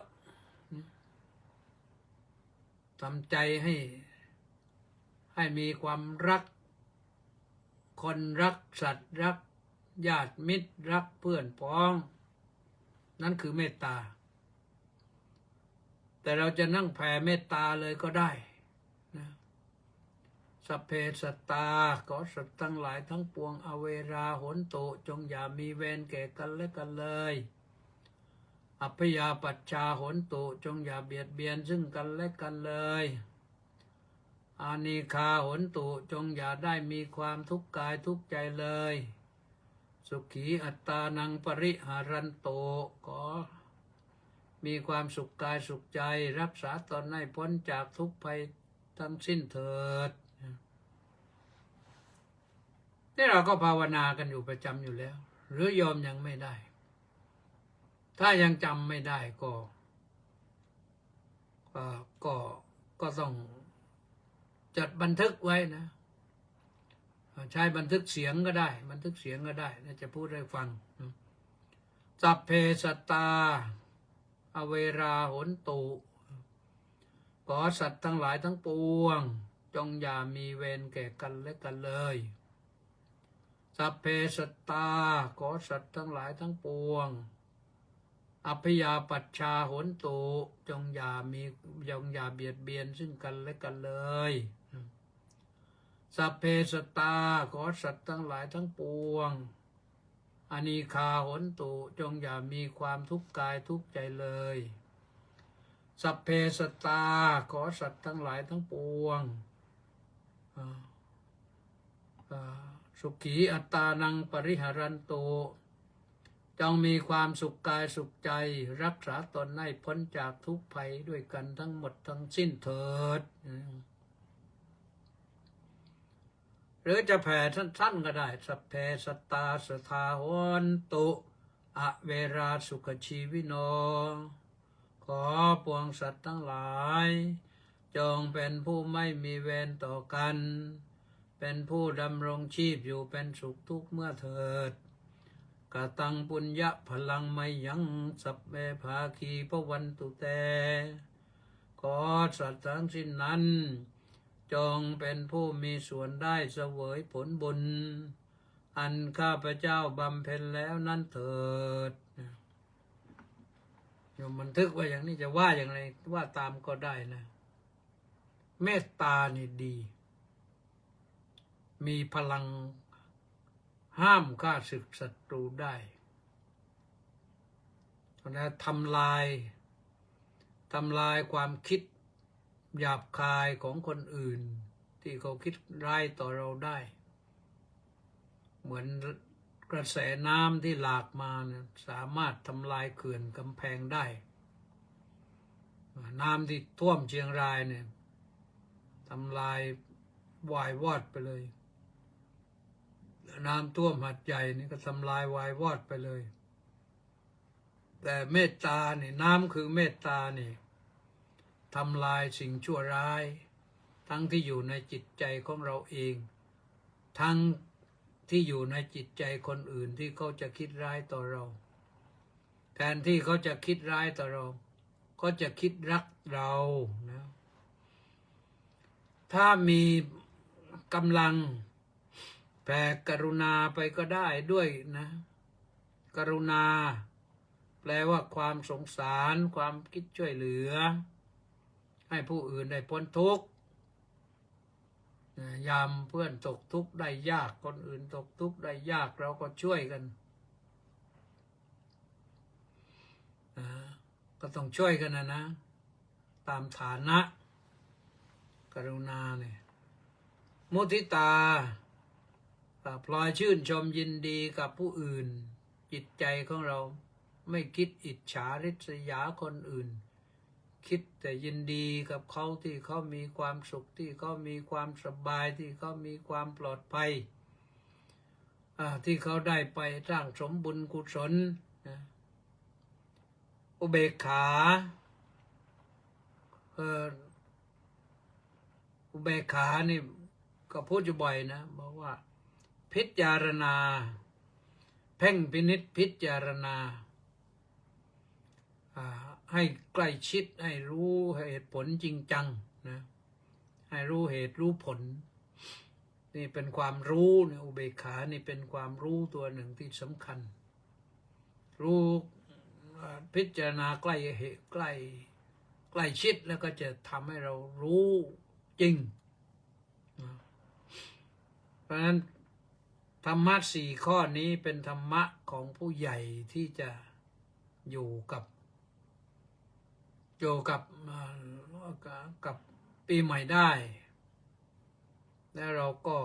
ๆทำใจให้มีความรักคนรักสัตว์รักญาติมิตรรักเพื่อนพ้องนั่นคือเมตตาแต่เราจะนั่งแผ่เมตตาเลยก็ได้นะสัพเพสัตตาขอสัตว์ทั้งหลายทั้งปวงอเวราโหนตุจงอย่ามีเวรแก่กันและกันเลยอัพยาปัชชาโหนตุจงอย่าเบียดเบียนซึ่งกันและกันเลยอานิคาโหนตุจงอย่าได้มีความทุกข์กายทุกข์ใจเลย สุขีอัตตานังปริหารันโตขอมีความสุขกายสุขใจรักษาตนให้พ้นจากทุกข์ภัยทั้งสิ้นเถิดนี่เราก็ภาวนากันอยู่ประจำอยู่แล้ว หรือยอมยังไม่ได้ ถ้ายังจำไม่ได้ก็ต้องจดบันทึกไว้นะใช้บันทึกเสียงก็ได้บันทึกเสียงก็ได้น่าจะพูดให้ฟังสัพเพสัตตาอเวราโหนตุขอสัตว์ทั้งหลายทั้งปวงจงอย่ามีเวรแก่กันและกันเลยสัพเพสัตตาขอสัตว์ทั้งหลายทั้งปวงอัพยาปัชชาโหนตุจงอย่าเบียดเบียนซึ่งกันและกันเลยสัพเพสัตตาขอสัตว์ทั้งหลายทั้งปวงอนีคาโหนตุจงอย่ามีความทุกข์กายทุกข์ใจเลยสัพเพสัตตาขอสัตว์ทั้งหลายทั้งปวงสุขีอัตตานังปริหารันโตจงมีความสุขกายสุขใจรักษาตนให้พ้นจากทุกข์ภัยด้วยกันทั้งหมดทั้งสิ้นเถิดหรือจะแผ่สั้นๆก็ได้สัพเพสัตตาสทาโหนตุอเวราสุขชีวิโนขอปวงสัตว์ทั้งหลายจงเป็นผู้ไม่มีเวรต่อกันเป็นผู้ดำรงชีพอยู่เป็นสุขทุกเมื่อเถิดกตังปุญญพลังไมยังสัพเพภาคีพวันตุเตขอสัตว์ทั้งสิ้นนั้นจงเป็นผู้มีส่วนได้เสวยผลบุญอันข้าพเจ้าบำเพ็ญแล้วนั้นเถิดโยมบันทึกไว้อย่างนี้จะว่าอย่างไรว่าตามก็ได้นะเมตตานี่ดีมีพลังห้ามฆ่าศึกศัตรูได้นะทำลายความคิดหยาบคายของคนอื่นที่เขาคิดร้ายต่อเราได้เหมือนกระแสน้ำที่หลากมาเนี่ยสามารถทำลายเขื่อนกำแพงได้น้ำที่ท่วมเชียงรายเนี่ยทำลายวายวอดไปเลยน้ำท่วมหัดใหญ่นี่ก็ทำลายวายวอดไปเลยแต่เมตตาเนี่ยน้ำคือเมตตาเนี่ยทำลายสิ่งชั่วร้ายทั้งที่อยู่ในจิตใจของเราเองทั้งที่อยู่ในจิตใจคนอื่นที่เขาจะคิดร้ายต่อเราแทนที่เขาจะคิดร้ายต่อเราก็จะคิดรักเรานะถ้ามีกำลังแผ่กรุณาไปก็ได้ด้วยนะกรุณาแปลว่าความสงสารความคิดช่วยเหลือให้ผู้อื่นได้พ้นทุกข์ยามเพื่อนตกทุกข์ได้ยากคนอื่นตกทุกข์ได้ยากเราก็ช่วยกันก็ต้องช่วยกันนะตามฐานะกรุณาเนี่ยมุทิตาพลอยชื่นชมยินดีกับผู้อื่นจิตใจของเราไม่คิดอิจฉาริษยาคนอื่นคิดแต่ยินดีกับเขาที่เขามีความสุขที่เขามีความสบายที่เขามีความปลอดภัยที่เขาได้ไปสร้างสมบุญกุศลอุเบกขาอุเบกขานี่ก็พูดอยู่บ่อยนะบอกว่าพิจารณาเพ่งพินิจพิจารณาให้ใกล้ชิดให้รู้เหตุผลจริงจังนะให้รู้เหตุรู้ผลนี่เป็นความรู้เนี่ยอุเบกขานี่เป็นความรู้ตัวหนึ่งที่สำคัญรู้พิจารณาใกล้เหตุใกล้ชิดแล้วก็จะทำให้เรารู้จริงเพราะฉะนั้นธรรมะสี่ข้อนี้เป็นธรรมะของผู้ใหญ่ที่จะอยู่กับปีใหม่ได้และเราก็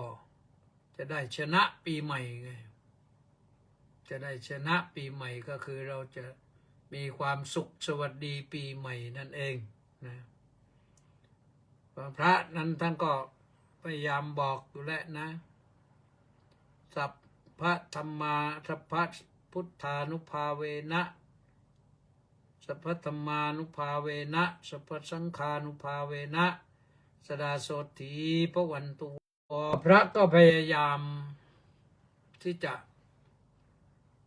จะได้ชนะปีใหม่ไง จะได้ชนะปีใหม่ก็คือเราจะมีความสุขสวัสดีปีใหม่นั่นเองนะพระนั้นท่านก็พยายามบอกอยู่แล้วนะสัพพะธรรมาสัพพะพุทธานุภาเวนะสัพพะธรรมานุภาเวนะสัพพะสังฆานุภาเวนะสดาโสถีพระวันตุพระก็พยายามที่จะ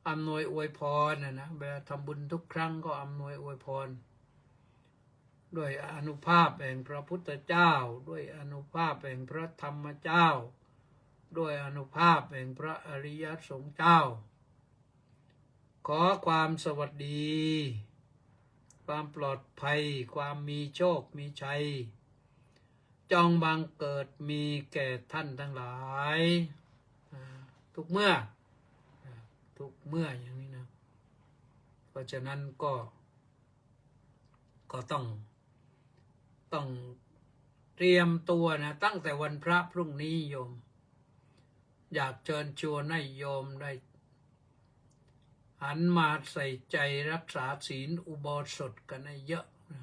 อำนวยอวยพรนะเวลาทำบุญทุกครั้งก็อำนวยอวยพรด้วยอานุภาพแห่งพระพุทธเจ้าด้วยอานุภาพแห่งพระธรรมเจ้าด้วยอานุภาพแห่งพระอริยสงฆ์เจ้าขอความสวัสดีความปลอดภัยความมีโชคมีชัยจงบังเกิดมีแก่ท่านทั้งหลายทุกเมื่ออย่างนี้นะเพราะฉะนั้นก็ต้องเตรียมตัวนะตั้งแต่วันพระพรุ่งนี้โยมอยากเชิญชวนให้โยมได้หันมาใส่ใจรักษาศีลอุโบสถกันให้เยอะนะ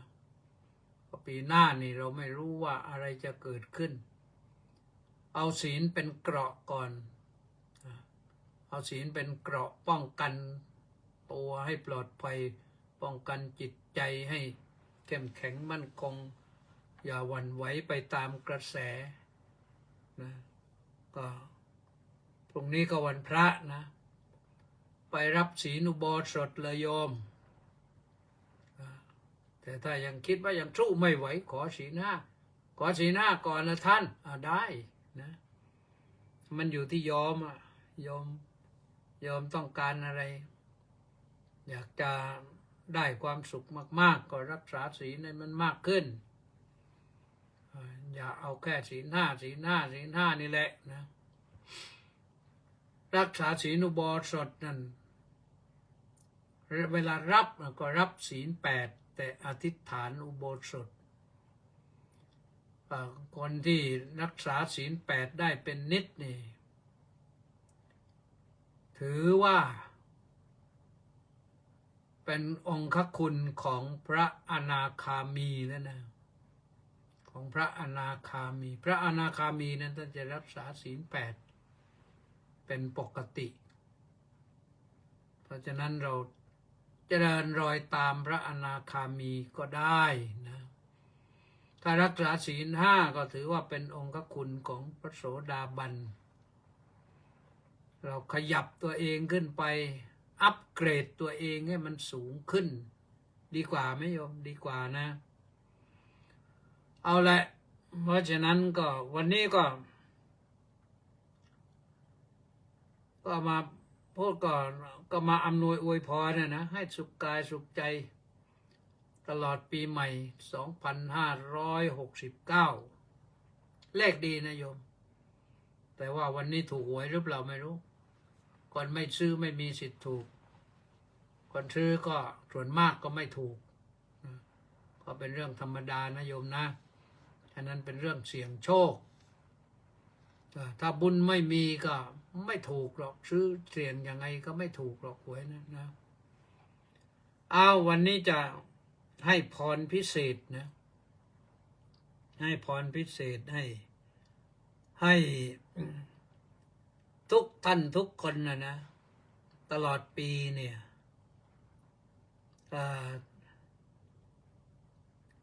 เพราะปีหน้านี่เราไม่รู้ว่าอะไรจะเกิดขึ้นเอาศีลเป็นเกราะก่อนเอาศีลเป็นเกราะป้องกันตัวให้ปลอดภัยป้องกันจิตใจให้เข้มแข็งมั่นคงอย่าหวั่นไหวไปตามกระแสนะก็พรุ่งนี้ก็วันพระนะไปรับศีลอุโบสถเลยโยมแต่ถ้ายังคิดว่ายังสู้ไม่ไหวขอศีลห้าก่อนนะท่านได้นะมันอยู่ที่โยมต้องการอะไรอยากจะได้ความสุขมากๆก็รักษาศีลให้มันมากขึ้นอย่าเอาแค่ศีลห้านี่แหละนะรักษาศีลอุโบสถนั่นเวลารับก็รับศีล8แต่อธิษฐานอุโบสถคนที่รักษาศีล8ได้เป็นนิจนี่ถือว่าเป็นองค์คุณของพระอนาคามีแล้วนะของพระอนาคามีนั้นท่านจะรักษาศีล8เป็นปกติเพราะฉะนั้นเราเจริญรอยตามพระอนาคามีก็ได้นะถ้ารักษาศีล5ก็ถือว่าเป็นองค์คุณของพระโสดาบันเราขยับตัวเองขึ้นไปอัปเกรดตัวเองให้มันสูงขึ้นดีกว่าไหมโยมดีกว่านะเอาละเพราะฉะนั้นก็วันนี้ก็มาพูดก่อนก็มาอำนวยอวยพรนะให้สุขกายสุขใจตลอดปีใหม่2569เลขดีนะโยมแต่ว่าวันนี้ถูกหวยหรือเปล่าไม่รู้คนไม่ซื้อไม่มีสิทธิ์ถูกคนซื้อก็ส่วนมากก็ไม่ถูกก็เป็นเรื่องธรรมดานะโยมนะฉะนั้นเป็นเรื่องเสี่ยงโชคถ้าบุญไม่มีก็ไม่ถูกหรอกซื้อเสี่ยงยังไงก็ไม่ถูกหรอกหวยนะเอาวันนี้จะให้พรพิเศษนะให้พรพิเศษให้ทุกท่านทุกคนนะตลอดปีเนี่ย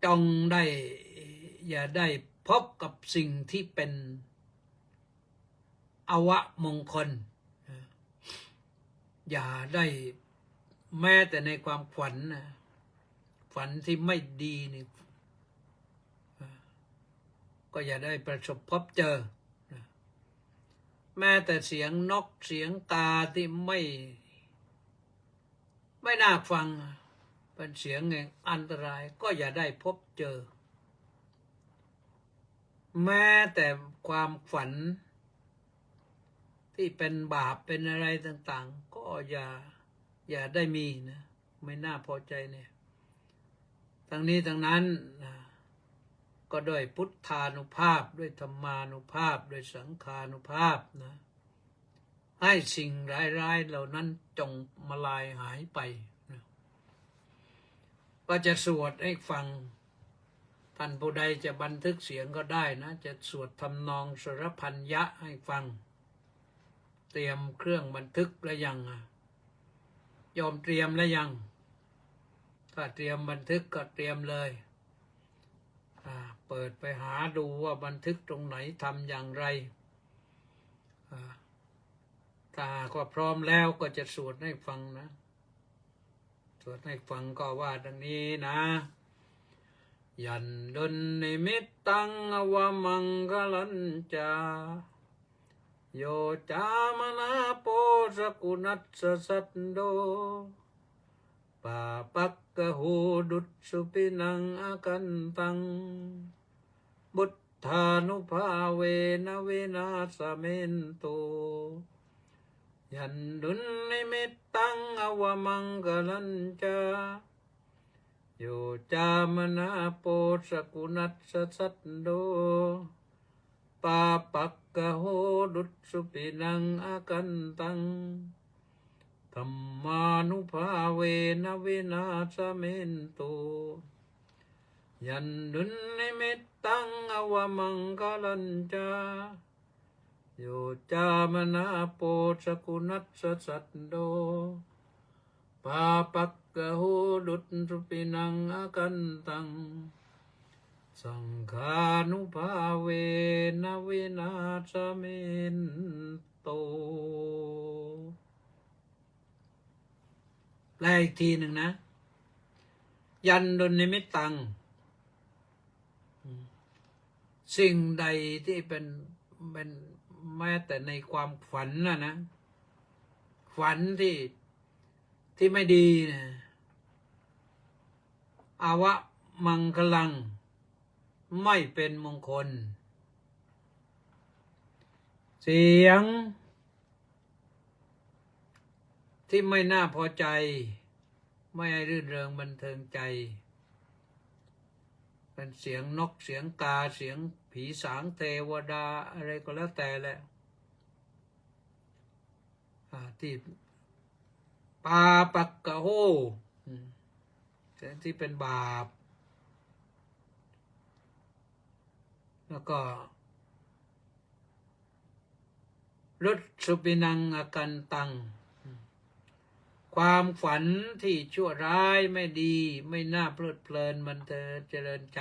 จงได้อย่าได้พบกับสิ่งที่เป็นอวมงคลอย่าได้แม้แต่ในความฝันนะฝันที่ไม่ดีนี่ก็อย่าได้ประสบพบเจอแม้แต่เสียงนกเสียงกาที่ไม่น่าฟังเป็นเสียงแห่งอันตรายก็อย่าได้พบเจอแม้แต่ความฝันที่เป็นบาปเป็นอะไรต่างๆก็อย่าได้มีนะไม่น่าพอใจเนี่ยทั้งนี้ทั้งนั้นนะก็ด้วยพุทธานุภาพด้วยธรรมานุภาพด้วยสังฆานุภาพนะ ให้สิ่งร้ายๆเหล่านั้นจงมาลายหายไปนะก็จะสวดให้ฟังท่านผู้ใดจะบันทึกเสียงก็ได้นะจะสวดทำนองสรพัญญะให้ฟังเตรียมเครื่องบันทึกแล้วยังยอมเตรียมแล้วยังถ้าเตรียมบันทึกก็เตรียมเลยเปิดไปหาดูว่าบันทึกตรงไหนทำอย่างไรถ้าก็พร้อมแล้วก็จะสวดให้ฟังนะสวดให้ฟังก็ว่าดังนี้นะยันดุลนิมิตตังอวมังกลัญจาโยจามนาโปสกุนัสสัตโดปาปักกะหูดุจสุปินังอากันตังบุตธานุภาเวนะเวนาสเมนโตยันดุลนิมิตตังอวมังกลัญจาโยจามนาโปสกุนัสสัตโดปาปักกะโหดุจสุปินังอากันตังธัมมานุภาเวนะวินาศเมนโตยันดุลนิมิตตังอวมังกลัญจาโยจามนาโปสกุนัสสัตโดปาปักกะโหดุจสุปินังอากันตังสังฆานุภาเวนะวินาศเมนโตแปลอีกทีหนึ่งนะยันดุลนิมิตตังสิ่งใดที่เป็นแม้แต่ในความฝันนะฝันที่ไม่ดีนะอาวะมังคลังไม่เป็นมงคลเสียงที่ไม่น่าพอใจไม่ให้รื่นเริงบันเทิงใจเป็นเสียงนกเสียงกาเสียงผีสางเทวดาอะไรก็แล้วแต่แหละที่ปาปักกะโหเสียงที่เป็นบาปแล้วก็รุดสุปินังอากันตังความฝันที่ชั่วร้ายไม่ดีไม่น่าเพลิดเพลินมันเจริญใจ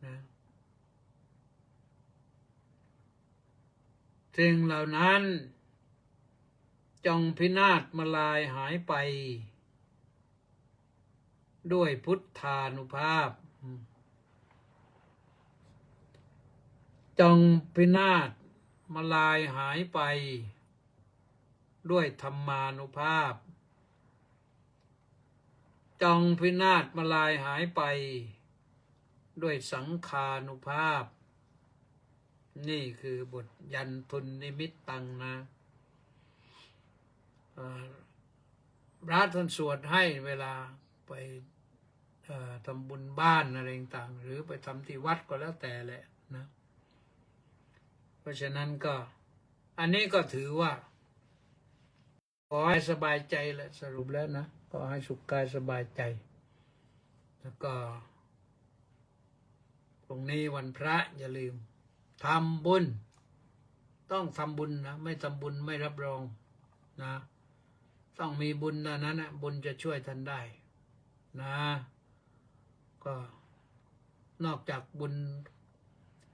นะสิ่งเหล่านั้นจงพินาศมาลายหายไปด้วยพุทธานุภาพจงพินาศมาลายหายไปด้วยธรรมานุภาพจงพินาศมาลายหายไปด้วยสังฆานุภาพนี่คือบทยันทุนนิมิตตังนะพระท่านสวดให้เวลาไปทำบุญบ้านอะไรต่างหรือไปทำที่วัดก็แล้วแต่แหละนะเพราะฉะนั้นก็อันนี้ก็ถือว่าขอให้สบายใจแหละสรุปแล้วนะขอให้สุขกายสบายใจแล้วก็ตรงนี้วันพระอย่าลืมทำบุญต้องทำบุญนะไม่ทำบุญไม่รับรองนะต้องมีบุญนั้นนะบุญจะช่วยท่านได้นะก็นอกจากบุญ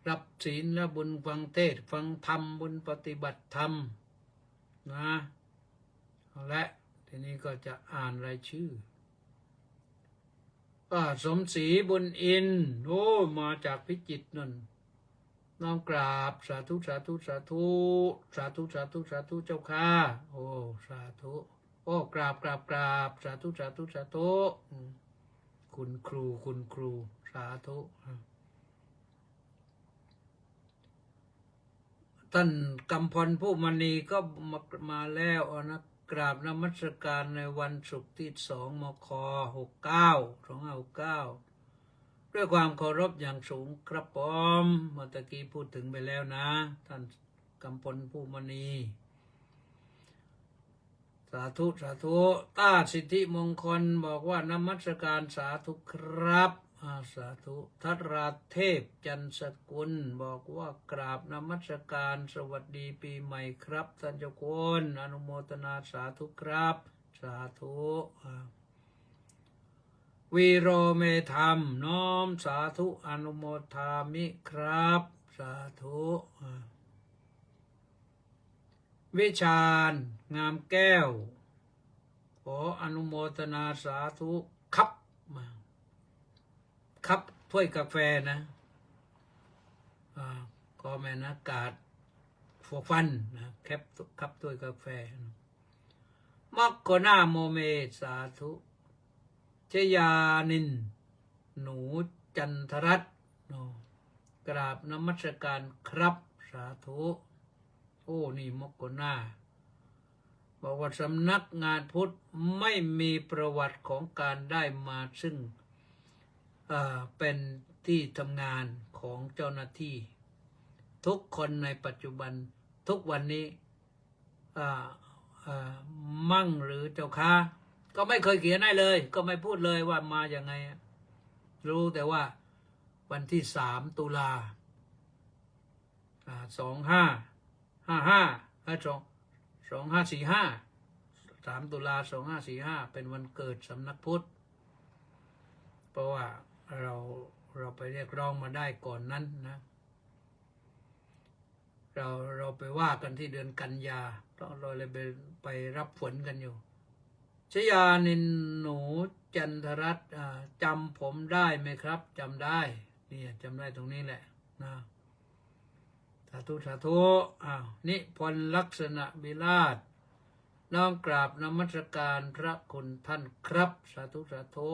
รับศีลและบุญฟังเทศฟังธรรมบุญปฏิบัติธรรมนะและทีนี้ก็จะอ่านรายชื่อสมศรีบุญอินโอ้มาจากพิจิตรนั่นน้อมกราบสาธุสาธุสาธุสาธุสาธุสาธุเจ้าค่ะโอ้สาธุโอ้กราบสาธุสาธุสาธุคุณครูสาธุท่านกำพลผู้มณีก็มาแล้วนะกราบนมัสการในวันศุกร์ที่2 มค. 2569ด้วยความเคารพอย่างสูงครับผมเมื่อตะกี้พูดถึงไปแล้วนะท่านกำพลผู้มณี สาธุสาธุต้าสิทธิมงคลบอกว่านมัสการสาธุครับสาธุทัตราเทพจันสกุลบอกว่ากราบนมัสการสวัสดีปีใหม่ครับท่านเจ้าคุณอนุโมทนาสาธุครับสาธุวีโรเมธรรมน้อมสาธุอนุโมทามิครับสาธุวิชาญงามแก้วขออนุโมทนาสาธุครับมาครับถ้วยกาแฟนะก็แม่นากาศฟัวฟันนะแคปครับถ้วยกาแฟมักโกนาโมเมสาธุชยานินหนูจันทรัตน์กราบนมัสการครับสาธุโอ้นี่มักโกนาบอกว่าสำนักงานพุทธไม่มีประวัติของการได้มาซึ่งเป็นที่ทำงานของเจ้าหน้าที่ทุกคนในปัจจุบันทุกวันนี้มั่งหรือเจ้าค้าก็ไม่เคยเขียนให้เลยก็ไม่พูดเลยว่ามาอย่างไงรู้แต่ว่าวันที่3 ตุลา3 ตุลา 2545เป็นวันเกิดสำนักพุทธเพราะว่าเราไปเรียกร้องมาได้ก่อนนั้นนะเราไปว่ากันที่เดือนกันยาเราเลยไปรับฝนกันอยู่ชยานินหนูจันทรัตน์จำผมได้ไหมครับจำได้นี่จำได้ตรงนี้แหละนะสาธุสาธุนิพนธ์ลักษณะวิราชน้อมกราบนมัสการพระคุณท่านครับสาธุสาธุ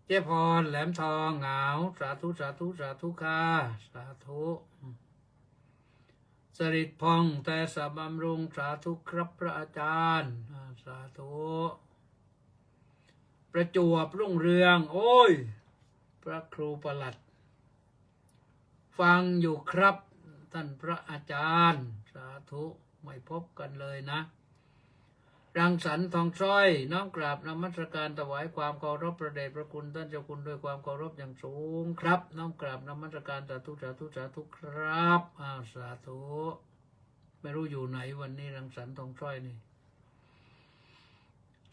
เจ้าพรแหลมทองเหงาสาธุสาธุสาธุค่ะสาธุสริตพองแต่สะบำรุงสาธุครับพระอาจารย์สาธุประจวบรุ่งเรืองโอ้ยพระครูประหลัดฟังอยู่ครับท่านพระอาจารย์สาธุไม่พบกันเลยนะรังสรรค์ทองช้อยน้อมกราบนมัสการถวายความเคารพพระเดชพระคุณท่านเจ้าคุณด้วยความเคารพอย่างสูงครับน้อมกราบนมัสการสาธุสาธุสาธุครับสาธุไม่รู้อยู่ไหนวันนี้รังสรรค์ทองช้อยนี่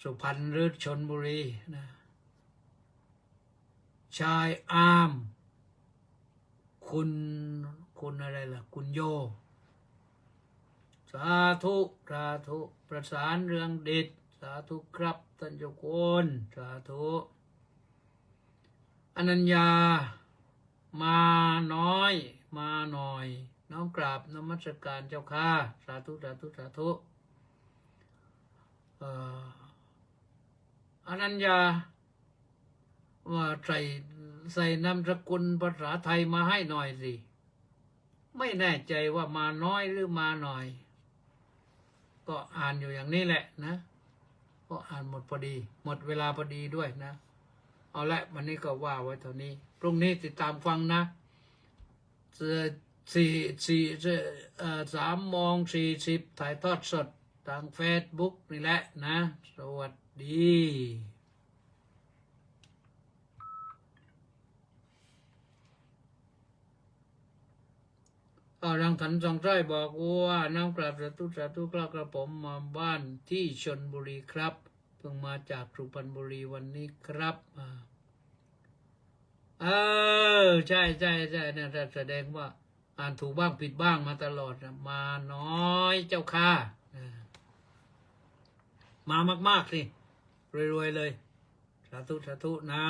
สุพรรณหรือชลบุรีนะชายอามคุณอะไรล่ะคุณโยสาธุสาธุประสานเรื่องเด็ดสาธุครับท่านเจ้าคุณสาธุอนัญญามาน้อยมาหน่อยน้อมกราบนมัสการเจ้าค่ะสาธุสาธุสาธุอนัญญาว่าใส่นามสกุลภาษาไทยมาให้หน่อยสิไม่แน่ใจว่ามาน้อยหรือมาหน่อยก็อ่านอยู่อย่างนี้แหละนะก็อ่านหมดพอดีหมดเวลาพอดีด้วยนะเอาละวันนี้ก็ว่าไว้เท่านี้พรุ่งนี้ติดตามฟังนะ3:40ถ่ายทอดสดทาง Facebook นี่แหละนะสวัสดีรังสรรค์ทองช้อยบอกว่าน้ำกราบสาธุสาธุกระผมมาบ้านที่ชลบุรีครับเพิ่งมาจากสุพรรณบุรีวันนี้ครับใช่เนี่ยแสดงว่าอ่านถูกบ้างผิดบ้างมาตลอดมาน้อยเจ้าค่ะมามากๆสิรวยๆเลยสาธุสาธุนะ